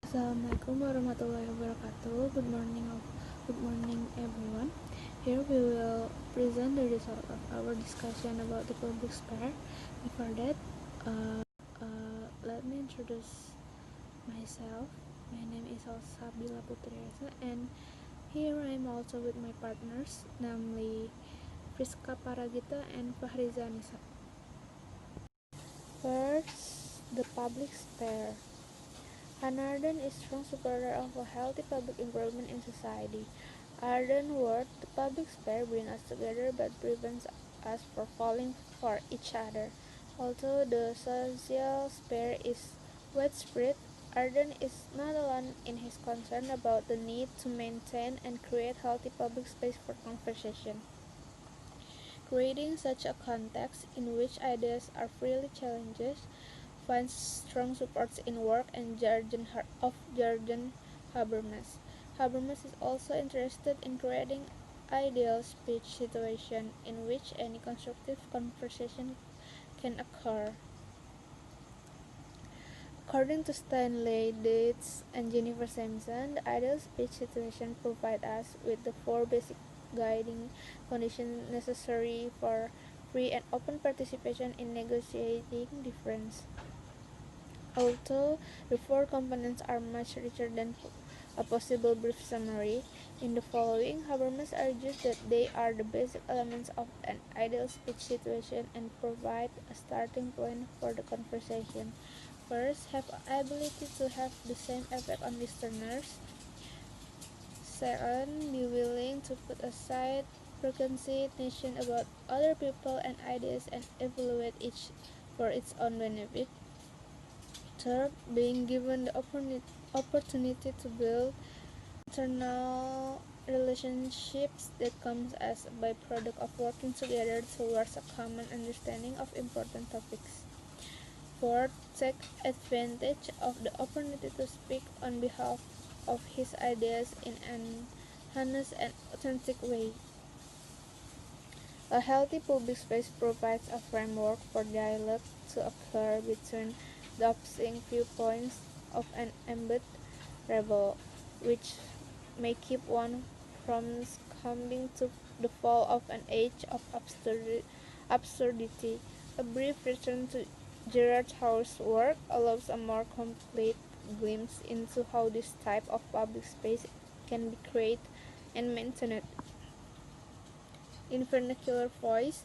Assalamualaikum warahmatullahi wabarakatuh. Good morning everyone. Here we will present the result of our discussion about the public sphere. Before that, let me introduce myself. My name is Sabila Putriasa, and here I am also with my partners, namely Friska Paragita and Fahriza Nisa. First, the public sphere. Arden is strong supporter of a healthy public environment in society. Arden word, the public sphere brings us together but prevents us from falling for each other. Although the social sphere is widespread, Arden is not alone in his concern about the need to maintain and create healthy public space for conversation. Creating such a context in which ideas are freely challenged finds strong supports in work and jargon of Jurgen Habermas. Habermas is also interested in creating ideal speech situation in which any constructive conversation can occur. According to Stanley Dietz and Jennifer Sampson, the ideal speech situation provides us with the four basic guiding conditions necessary for free and open participation in negotiating difference. Although the four components are much richer than a possible brief summary, in the following, Habermas argues that they are the basic elements of an ideal speech situation and provide a starting point for the conversation. First, have ability to have the same effect on listeners. Second, be willing to put aside preconceived notions about other people and ideas and evaluate each for its own benefit. Third, being given the opportunity to build internal relationships that comes as a byproduct of working together towards a common understanding of important topics. Fourth, take advantage of the opportunity to speak on behalf of his ideas in an honest and authentic way. A healthy public space provides a framework for dialogue to occur between the opposing viewpoints of an embedded rebel, which may keep one from succumbing to the fall of an age of absurdity. A brief return to Gerard Howard's work allows a more complete glimpse into how this type of public space can be created and maintained. In vernacular voice,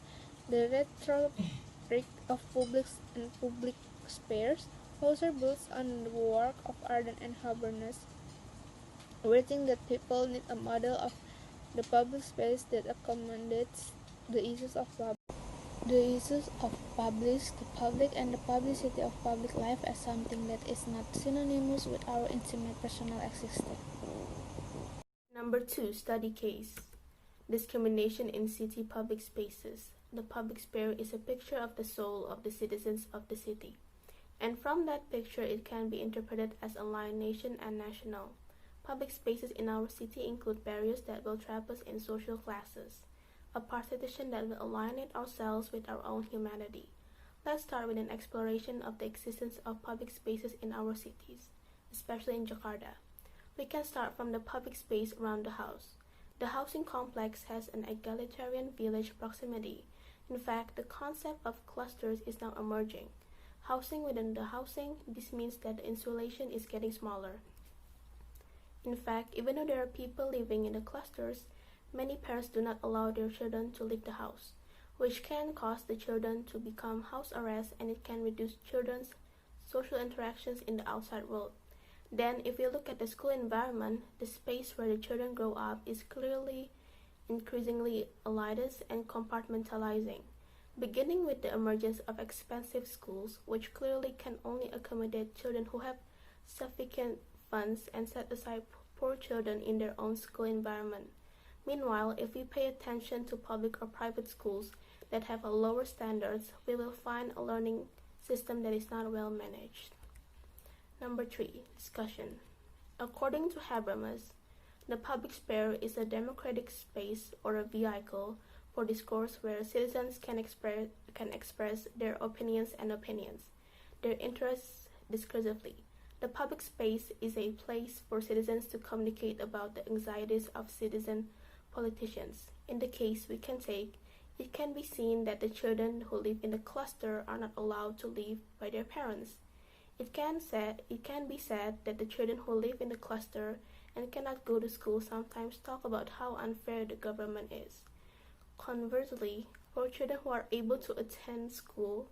the rhetoric of public spheres also builds on the work of Arden and Habermas, writing that people need a model of the public space that accommodates the issues of the public, and the publicity of public life as something that is not synonymous with our intimate personal existence. Number 2, study case. Discrimination in city public spaces. The public sphere is a picture of the soul of the citizens of the city. And from that picture, it can be interpreted as alienation and national. Public spaces in our city include barriers that will trap us in social classes, a partition that will alienate ourselves with our own humanity. Let's start with an exploration of the existence of public spaces in our cities, especially in Jakarta. We can start from the public space around the house. The housing complex has an egalitarian village proximity. In fact, the concept of clusters is now emerging. Housing within the housing, this means that the insulation is getting smaller. In fact, even though there are people living in the clusters, many parents do not allow their children to leave the house, which can cause the children to become house arrest, and it can reduce children's social interactions in the outside world. Then, if we look at the school environment, the space where the children grow up is clearly increasingly elitist and compartmentalizing, beginning with the emergence of expensive schools, which clearly can only accommodate children who have sufficient funds and set aside poor children in their own school environment. Meanwhile, if we pay attention to public or private schools that have a lower standards, we will find a learning system that is not well managed. Number 3, discussion. According to Habermas, the public sphere is a democratic space or a vehicle for discourse where citizens can express their opinions, their interests discursively. The public space is a place for citizens to communicate about the anxieties of citizen politicians. In the case we can take, it can be seen that the children who live in the cluster are not allowed to live by their parents. It can be said that the children who live in the cluster and cannot go to school sometimes talk about how unfair the government is. Conversely, for children who are able to attend school,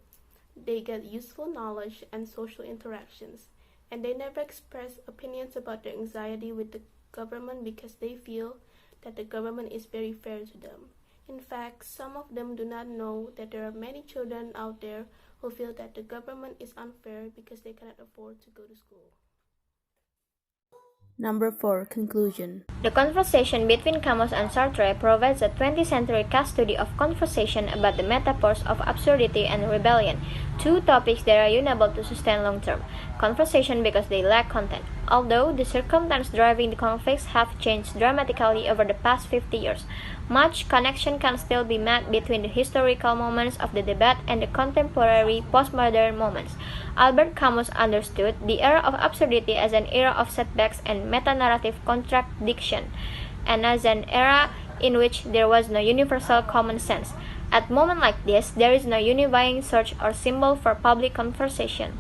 they get useful knowledge and social interactions, and they never express opinions about their anxiety with the government because they feel that the government is very fair to them. In fact, some of them do not know that there are many children out there who feel that the government is unfair because they cannot afford to go to school. Number 4. Conclusion. The Conversation between Camus and Sartre provides a 20th century case study of conversation about the metaphors of absurdity and rebellion, two topics that are unable to sustain long term conversation because they lack content. Although the circumstances driving the conflicts have changed dramatically over the past 50 years, much connection can still be made between the historical moments of the debate and the contemporary postmodern moments. Albert Camus understood the era of absurdity as an era of setbacks and meta-narrative contradiction, and as an era in which there was no universal common sense. At a moment like this, there is no unifying search or symbol for public conversation.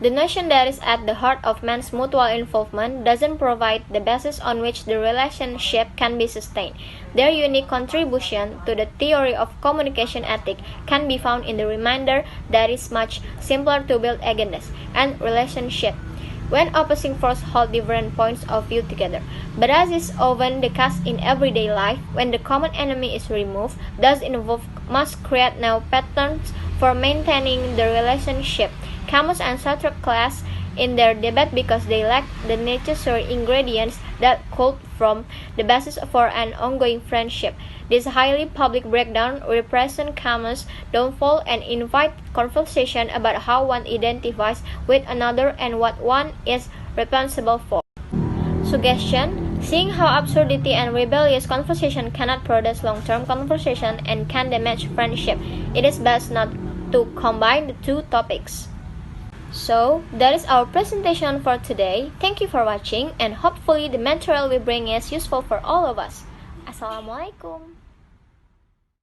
The notion that is at the heart of man's mutual involvement doesn't provide the basis on which the relationship can be sustained. Their unique contribution to the theory of communication ethics can be found in the reminder that it's much simpler to build agendas and relationship when opposing forces hold different points of view together. But as is often the case in everyday life, when the common enemy is removed, those involved must create new patterns for maintaining the relationship. Camus and Sartre clash in their debate because they lack the necessary ingredients that could form the basis for an ongoing friendship. This highly public breakdown represents Camus' downfall and invites conversation about how one identifies with another and what one is responsible for. Suggestion: seeing how absurdity and rebellious conversation cannot produce long-term conversation and can damage friendship, it is best not to combine the two topics. So, that is our presentation for today. Thank you for watching, and hopefully the material we bring is useful for all of us. Assalamualaikum.